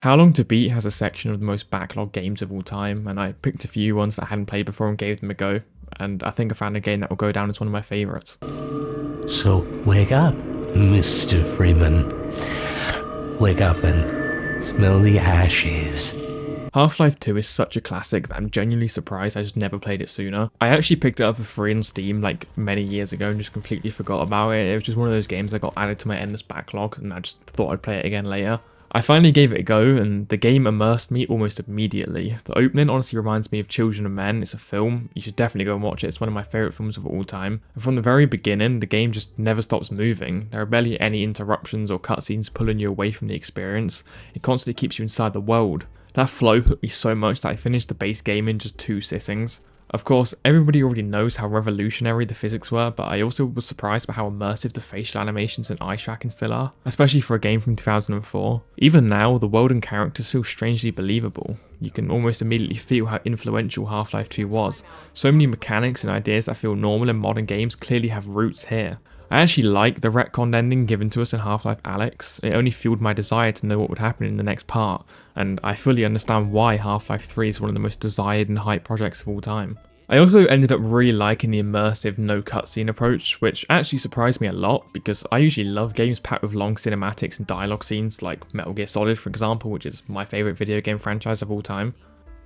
How Long to Beat has a section of the most backlogged games of all time, and I picked a few ones that I hadn't played before and gave them a go, and I think I found a game that will go down as one of my favourites. So wake up, Mr. Freeman. Wake up and smell the ashes. Half-Life 2 is such a classic that I'm genuinely surprised I just never played it sooner. I actually picked it up for free on Steam like many years ago and just completely forgot about it. It was just one of those games that got added to my endless backlog and I just thought I'd play it again later. I finally gave it a go and the game immersed me almost immediately. The opening honestly reminds me of Children of Men. It's a film. You should definitely go and watch it. It's one of my favourite films of all time. And from the very beginning, the game just never stops moving. There are barely any interruptions or cutscenes pulling you away from the experience. It constantly keeps you inside the world. That flow hooked me so much that I finished the base game in just 2 sittings. Of course, everybody already knows how revolutionary the physics were, but I also was surprised by how immersive the facial animations and eye tracking still are, especially for a game from 2004. Even now, the world and characters feel strangely believable. You can almost immediately feel how influential Half-Life 2 was. So many mechanics and ideas that feel normal in modern games clearly have roots here. I actually like the retconned ending given to us in Half-Life Alyx. It only fueled my desire to know what would happen in the next part, and I fully understand why Half-Life 3 is one of the most desired and hyped projects of all time. I also ended up really liking the immersive no cutscene approach, which actually surprised me a lot because I usually love games packed with long cinematics and dialogue scenes like Metal Gear Solid for example, which is my favourite video game franchise of all time.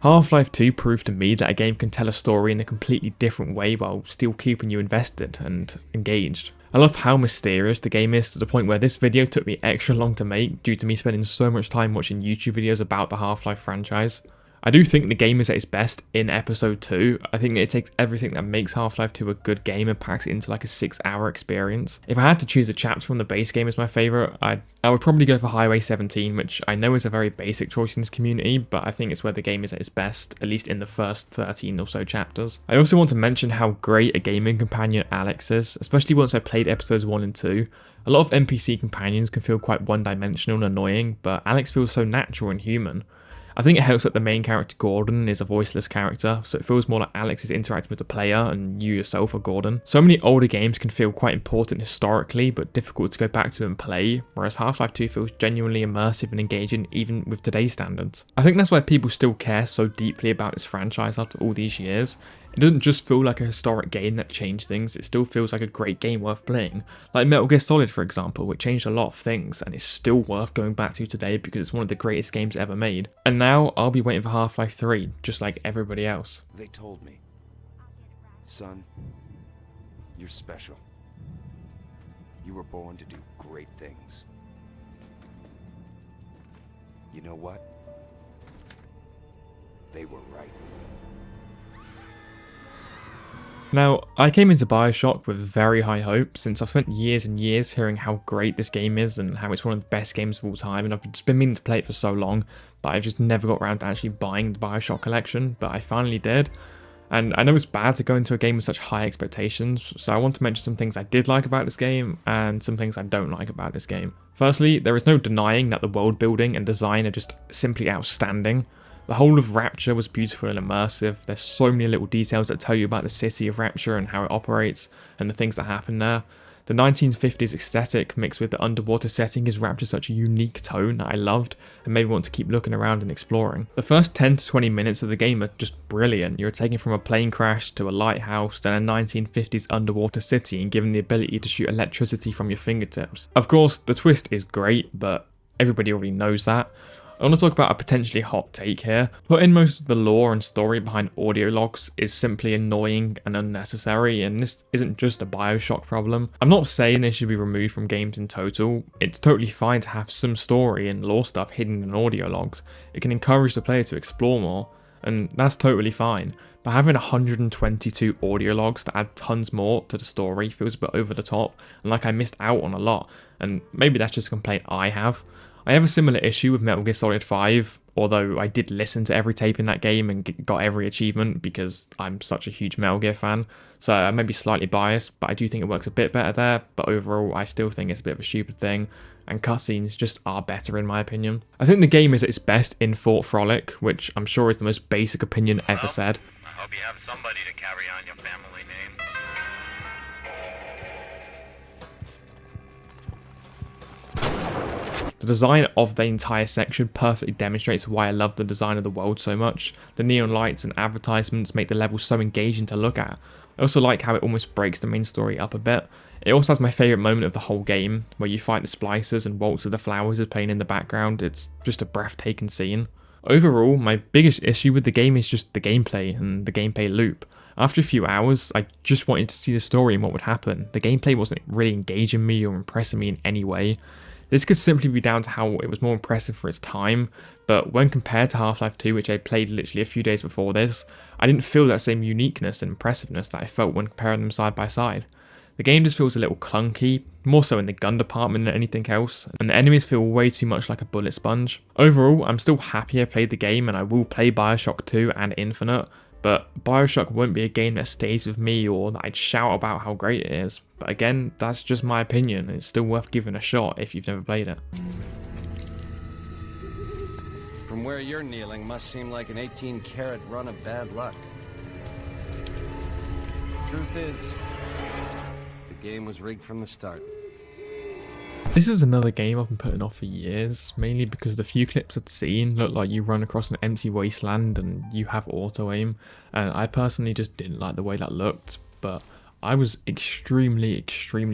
Half-Life 2 proved to me that a game can tell a story in a completely different way while still keeping you invested and engaged. I love how mysterious the game is to the point where this video took me extra long to make due to me spending so much time watching YouTube videos about the Half-Life franchise. I do think the game is at its best in episode 2. I think it takes everything that makes Half-Life 2 a good game and packs it into like a 6-hour experience. If I had to choose a chapter from the base game as my favourite, I would probably go for Highway 17, which I know is a very basic choice in this community, but I think it's where the game is at its best, at least in the first 13 or so chapters. I also want to mention how great a gaming companion Alyx is, especially once I played episodes 1 and 2. A lot of NPC companions can feel quite one-dimensional and annoying, but Alyx feels so natural and human. I think it helps that the main character Gordon is a voiceless character, so it feels more like Alyx is interacting with the player and you yourself are Gordon. So many older games can feel quite important historically, but difficult to go back to and play, whereas Half-Life 2 feels genuinely immersive and engaging even with today's standards. I think that's why people still care so deeply about this franchise after all these years. It doesn't just feel like a historic game that changed things, it still feels like a great game worth playing. Like Metal Gear Solid for example, which changed a lot of things and is still worth going back to today because it's one of the greatest games ever made. And now I'll be waiting for Half-Life 3, just like everybody else. They told me, son, you're special. You were born to do great things. You know what? They were right. Now, I came into Bioshock with very high hopes since I've spent years and years hearing how great this game is and how it's one of the best games of all time, and I've just been meaning to play it for so long, but I've just never got around to actually buying the Bioshock collection, but I finally did. And I know it's bad to go into a game with such high expectations, so I want to mention some things I did like about this game and some things I don't like about this game. Firstly, there is no denying that the world building and design are just simply outstanding. The whole of Rapture was beautiful and immersive. There's so many little details that tell you about the city of Rapture and how it operates and the things that happen there. The 1950s aesthetic mixed with the underwater setting gives Rapture such a unique tone that I loved and made me want to keep looking around and exploring. The first 10 to 20 minutes of the game are just brilliant. You're taken from a plane crash to a lighthouse, then a 1950s underwater city and given the ability to shoot electricity from your fingertips. Of course, the twist is great, but everybody already knows that. I want to talk about a potentially hot take here. Putting most of the lore and story behind audio logs is simply annoying and unnecessary, and this isn't just a Bioshock problem. I'm not saying they should be removed from games in total. It's totally fine to have some story and lore stuff hidden in audio logs. It can encourage the player to explore more, and that's totally fine. But having 122 audio logs that add tons more to the story feels a bit over the top, and like I missed out on a lot, and maybe that's just a complaint I have. I have a similar issue with Metal Gear Solid 5, although I did listen to every tape in that game and got every achievement because I'm such a huge Metal Gear fan, so I may be slightly biased, but I do think it works a bit better there, but overall I still think it's a bit of a stupid thing, and cutscenes just are better in my opinion. I think the game is at its best in Fort Frolic, which I'm sure is the most basic opinion ever said. I hope you have somebody to carry on your family name. The The design of the entire section perfectly demonstrates why I love the design of the world so much. The neon lights and advertisements make the level so engaging to look at. I also like how it almost breaks the main story up a bit. It also has my favourite moment of the whole game, where you fight the splicers and Waltz of the Flowers is playing in the background. It's just a breathtaking scene. Overall, my biggest issue with the game is just the gameplay and the gameplay loop. After a few hours, I just wanted to see the story and what would happen. The gameplay wasn't really engaging me or impressing me in any way. This could simply be down to how it was more impressive for its time, but when compared to Half-Life 2, which I played literally a few days before this, I didn't feel that same uniqueness and impressiveness that I felt when comparing them side by side. The game just feels a little clunky, more so in the gun department than anything else, and the enemies feel way too much like a bullet sponge. Overall, I'm still happy I played the game and I will play Bioshock 2 and Infinite, but Bioshock won't be a game that stays with me or that I'd shout about how great it is. But again, that's just my opinion, and it's still worth giving a shot if you've never played it. From where you're kneeling must seem like an 18-carat run of bad luck. Truth is, the game was rigged from the start. This is another game I've been putting off for years, mainly because the few clips I'd seen looked like you run across an empty wasteland and you have auto aim, and I personally just didn't like the way that looked, but I was extremely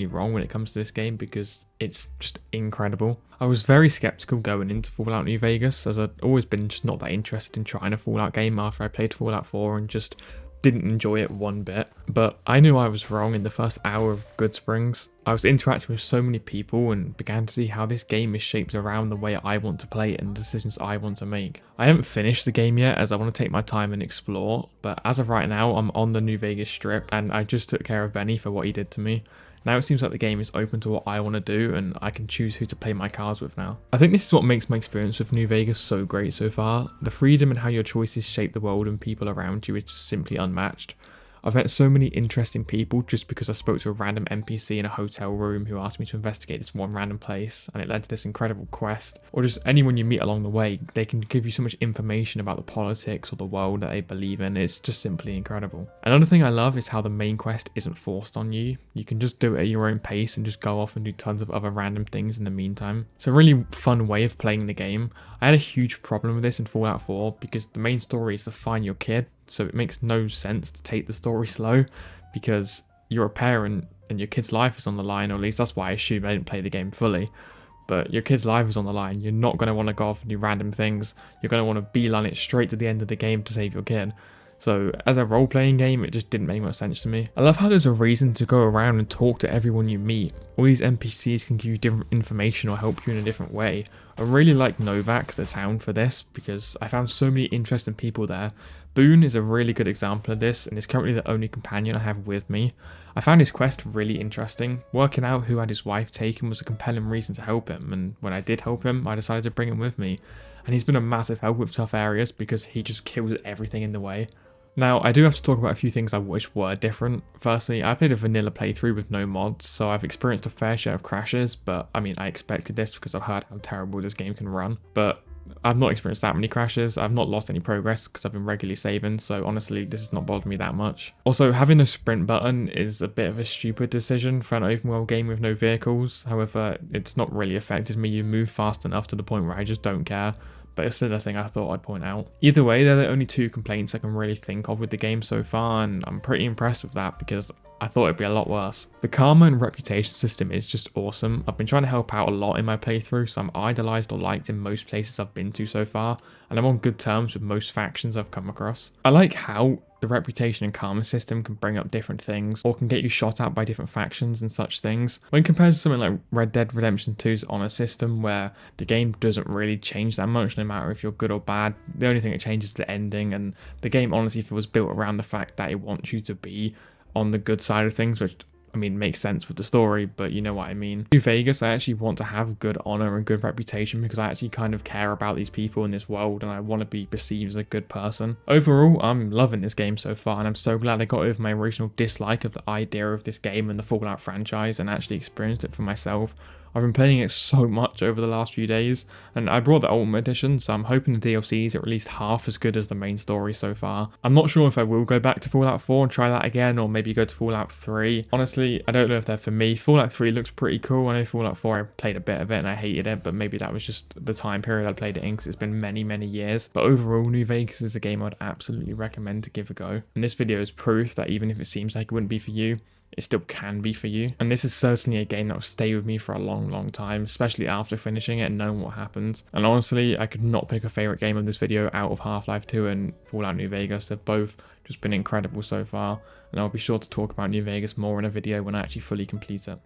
wrong when it comes to this game because it's just incredible. I was very skeptical going into Fallout New Vegas, as I'd always been just not that interested in trying a Fallout game after I played Fallout 4 and just didn't enjoy it one bit, but I knew I was wrong in the first hour of Good Springs. I was interacting with so many people and began to see how this game is shaped around the way I want to play it and the decisions I want to make. I haven't finished the game yet as I want to take my time and explore, but as of right now I'm on the New Vegas Strip and I just took care of Benny for what he did to me. Now it seems like the game is open to what I want to do and I can choose who to play my cards with now. I think this is what makes my experience with New Vegas so great so far. The freedom and how your choices shape the world and people around you is just simply unmatched. I've met so many interesting people just because I spoke to a random NPC in a hotel room who asked me to investigate this one random place, and it led to this incredible quest. Or just anyone you meet along the way, they can give you so much information about the politics or the world that they believe in. It's just simply incredible. Another thing I love is how the main quest isn't forced on you. You can just do it at your own pace and just go off and do tons of other random things in the meantime. It's a really fun way of playing the game. I had a huge problem with this in Fallout 4 because the main story is to find your kid, so it makes no sense to take the story slow because you're a parent and your kid's life is on the line, or at least that's why I assume I didn't play the game fully. But your kid's life is on the line. You're not going to want to go off and do random things. You're going to want to beeline it straight to the end of the game to save your kid. So as a role-playing game, it just didn't make much sense to me. I love how there's a reason to go around and talk to everyone you meet. All these NPCs can give you different information or help you in a different way. I really like Novak, the town, for this because I found so many interesting people there. Boone is a really good example of this and is currently the only companion I have with me. I found his quest really interesting. Working out who had his wife taken was a compelling reason to help him, and when I did help him, I decided to bring him with me. And he's been a massive help with tough areas because he just kills everything in the way. Now, I do have to talk about a few things I wish were different. Firstly, I played a vanilla playthrough with no mods, so I've experienced a fair share of crashes, but I mean, I expected this because I've heard how terrible this game can run. But I've not experienced that many crashes. I've not lost any progress because I've been regularly saving, so honestly, this has not bothered me that much. Also, having a sprint button is a bit of a stupid decision for an open world game with no vehicles. However, it's not really affected me. You move fast enough to the point where I just don't care. But it's still a thing I thought I'd point out. Either way, they're the only two complaints I can really think of with the game so far, and I'm pretty impressed with that because I thought it'd be a lot worse. The karma and reputation system is just awesome. I've been trying to help out a lot in my playthrough, so I'm idolized or liked in most places I've been to so far, and I'm on good terms with most factions I've come across. I like how the reputation and karma system can bring up different things or can get you shot at by different factions and such things. When compared to something like Red Dead Redemption 2's honor system, where the game doesn't really change that much no matter if you're good or bad, the only thing that changes is the ending, and the game honestly feels built around the fact that it wants you to be on the good side of things, which I mean makes sense with the story, but you know what I mean. New Vegas, I actually want to have good honor and good reputation because I actually kind of care about these people in this world and I want to be perceived as a good person. Overall, I'm loving this game so far, and I'm so glad I got over my original dislike of the idea of this game and the Fallout franchise and actually experienced it for myself. I've been playing it so much over the last few days, and I brought the Ultimate Edition, so I'm hoping the DLCs are at least half as good as the main story so far. I'm not sure if I will go back to Fallout 4 and try that again, or maybe go to Fallout 3. Honestly, I don't know if they're for me. Fallout 3 looks pretty cool. I know Fallout 4, I played a bit of it and I hated it, but maybe that was just the time period I played it in, because it's been many, many years. But overall, New Vegas is a game I'd absolutely recommend to give a go. And this video is proof that even if it seems like it wouldn't be for you, it still can be for you. And this is certainly a game that will stay with me for a long, long time, especially after finishing it and knowing what happens. And honestly, I could not pick a favorite game of this video out of Half-Life 2 and Fallout New Vegas. They've both just been incredible so far, and I'll be sure to talk about New Vegas more in a video when I actually fully complete it.